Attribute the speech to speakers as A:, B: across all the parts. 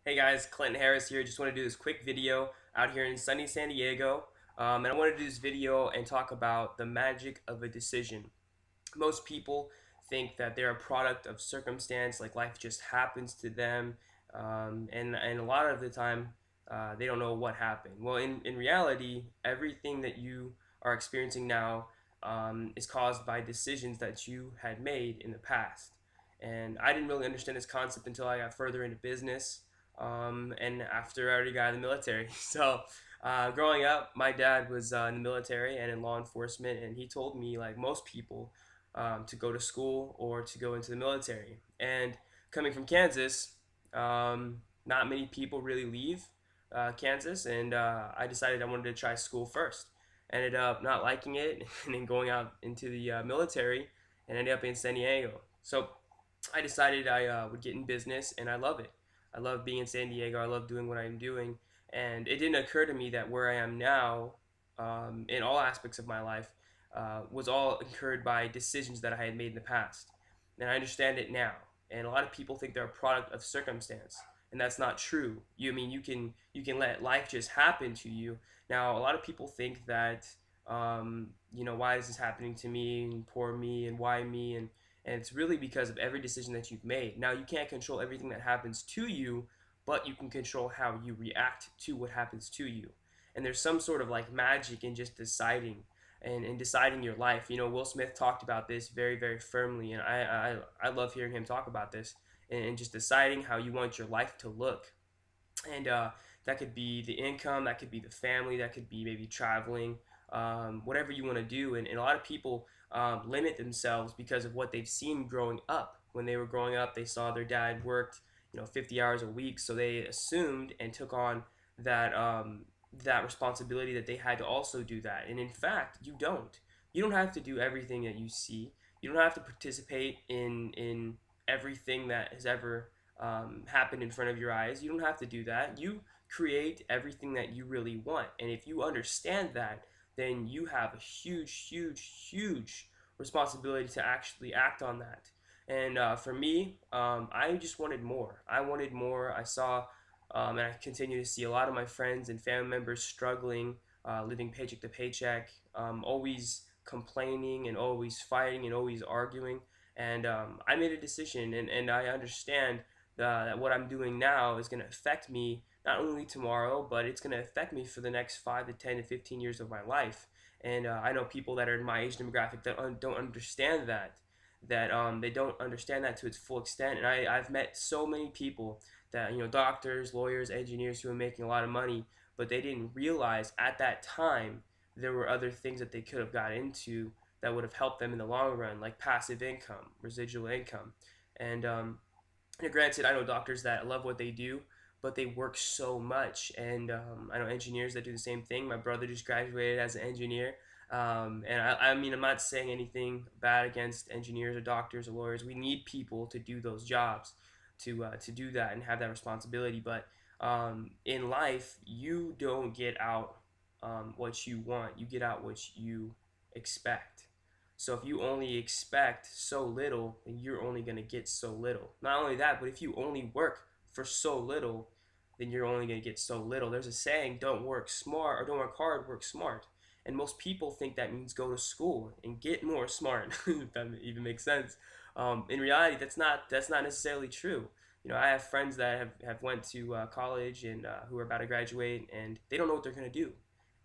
A: Hey guys, Clinton Harris here. Just want to do this quick video out here in sunny San Diego. And I want to do this video and talk about the magic of a decision. Most people think that they're a product of circumstance, like life just happens to them. And a lot of the time, they don't know what happened. Well, in reality, everything that you are experiencing now is caused by decisions that you had made in the past. And I didn't really understand this concept until I got further into business and after I already got in the military. So, growing up, my dad was in the military and in law enforcement, and he told me, like most people, to go to school or to go into the military. And coming from Kansas, not many people really leave Kansas, and I decided I wanted to try school first. Ended up not liking it, and then going out into the military, and ended up in San Diego. So I decided I would get in business, and I love it. I love being in San Diego. I love doing what I'm doing, and it didn't occur to me that where I am now, in all aspects of my life, was all incurred by decisions that I had made in the past, and I understand it now. And a lot of people think they're a product of circumstance, and that's not true. You can let life just happen to you. Now, a lot of people think that why is this happening to me and poor me and why me and it's really because of every decision that you've made. Now, you can't control everything that happens to you, but you can control how you react to what happens to you. And there's some sort of like magic in just deciding and deciding your life. Will Smith talked about this very, very firmly, and I love hearing him talk about this and just deciding how you want your life to look. And that could be the income, that could be the family, that could be maybe traveling, whatever you want to do. And a lot of people limit themselves because of what they've seen growing up. When they were growing up, they saw their dad worked 50 hours a week, so they assumed and took on that responsibility that they had to also do that. And in fact, you don't have to do everything that you see. You don't have to participate in everything that has ever happened in front of your eyes. You don't have to do that. You create everything that you really want. And if you understand that, then you have a huge, huge, huge responsibility to actually act on that. And for me, I just wanted more. I wanted more. I saw, and I continue to see a lot of my friends and family members struggling, living paycheck to paycheck, always complaining and always fighting and always arguing. And I made a decision, and I understand that what I'm doing now is going to affect me not only tomorrow, but it's going to affect me for the next 5 to 10 to 15 years of my life. And I know people that are in my age demographic that don't understand that they don't understand that to its full extent. And I've met so many people that, doctors, lawyers, engineers who are making a lot of money, but they didn't realize at that time there were other things that they could have got into that would have helped them in the long run, like passive income, residual income. And granted, I know doctors that love what they do, but they work so much. And I know engineers that do the same thing. My brother just graduated as an engineer. And I mean, I'm not saying anything bad against engineers or doctors or lawyers. We need people to do those jobs, to do that and have that responsibility. But in life, you don't get out what you want. You get out what you expect. So if you only expect so little, then you're only going to get so little. Not only that, but if you only work for so little, then you're only going to get so little. There's a saying, don't work smart or don't work hard, work smart. And most people think that means go to school and get more smart, if that even makes sense. In reality, that's not necessarily true. I have friends that have went to college and who are about to graduate, and they don't know what they're going to do.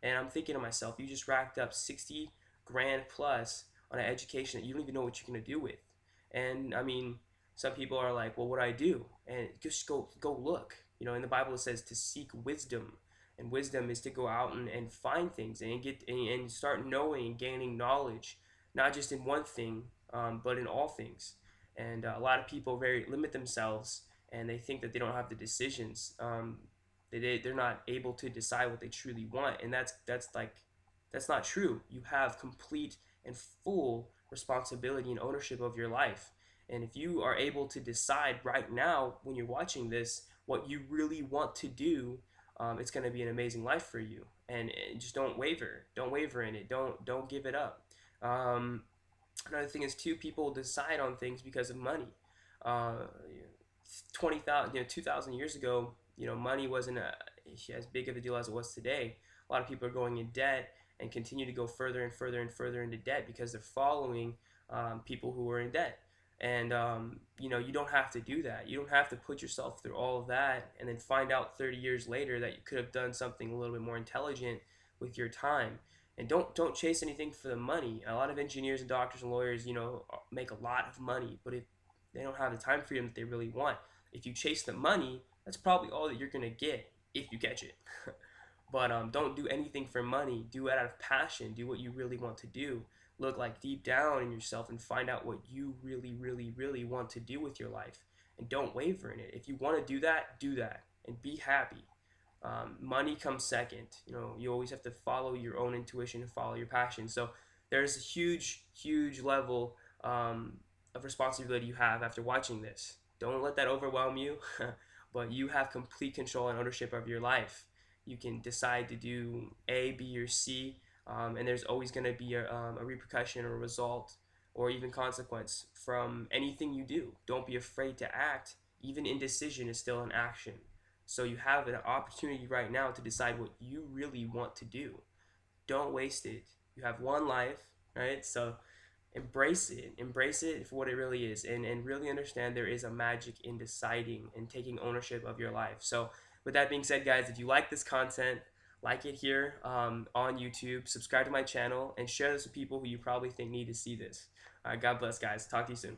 A: And I'm thinking to myself, you just racked up 60 grand plus on an education that you don't even know what you're going to do with. And I mean, some people are like, well, what do I do? And just go look. In the Bible it says to seek wisdom. And wisdom is to go out and find things and get and start knowing and gaining knowledge, not just in one thing, but in all things. And a lot of people very limit themselves, and they think that they don't have the decisions. They're not able to decide what they truly want, and that's not true. You have complete and full responsibility and ownership of your life. And if you are able to decide right now when you're watching this what you really want to do, it's going to be an amazing life for you. And just don't waver. Don't waver in it. Don't give it up. Another thing is too, people decide on things because of money. Uh, 20,000, 2,000 years ago, money wasn't as big of a deal as it was today. A lot of people are going in debt and continue to go further and further and further into debt because they're following people who are in debt. And you don't have to do that. You don't have to put yourself through all of that and then find out 30 years later that you could have done something a little bit more intelligent with your time. And don't chase anything for the money. A lot of engineers and doctors and lawyers, make a lot of money, but if they don't have the time freedom that they really want, if you chase the money, that's probably all that you're gonna get if you catch it. But don't do anything for money. Do it out of passion. Do what you really want to do. Look like deep down in yourself and find out what you really, really, really want to do with your life, and don't waver in it. If you want to do that, and be happy. Money comes second. You always have to follow your own intuition and follow your passion. So there's a huge, huge level of responsibility you have after watching this. Don't let that overwhelm you, but you have complete control and ownership of your life. You can decide to do A, B, or C, and there's always going to be a repercussion or a result or even consequence from anything you do. Don't be afraid to act. Even indecision is still an action. So you have an opportunity right now to decide what you really want to do. Don't waste it. You have one life, right? So embrace it for what it really is, and really understand there is a magic in deciding and taking ownership of your life. So with that being said, guys, if you like this content, like it here on YouTube, subscribe to my channel, and share this with people who you probably think need to see this. All right, God bless, guys. Talk to you soon.